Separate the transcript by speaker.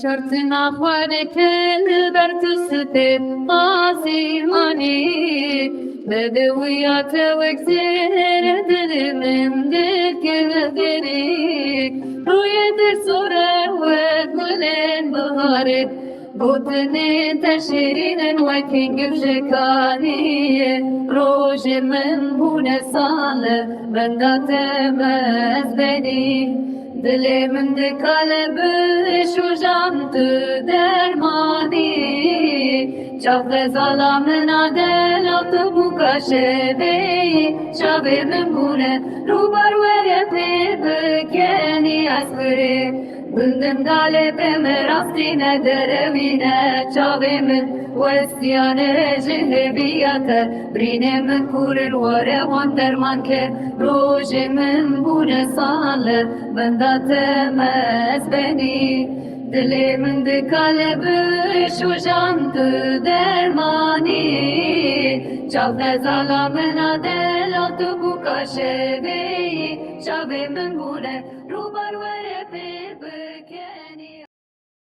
Speaker 1: شرطنا خوارك البرتستت قاسماني بدويات وكسر دل من دلك غدريك رؤية الصورة وكلن بهارت بوتني تشرين وكين قبشكاني روج من هنا صالة بندات مزدني دل من دكالب شجانت درماني شاف ظلام نادل أطبوك شبي شابي من هنا روبر ورقي بكاني أسفري بندم galip merastine derevine çavimin Vestiyane cehebiyate Brinemin kuril vare van derman ke Rojimin bune sale Bendate mez beni Dilimin de kalbi şu jantı dermani Çavne zalamen adel atı bu kaşeveyi Çavimin bune rubar vere pepe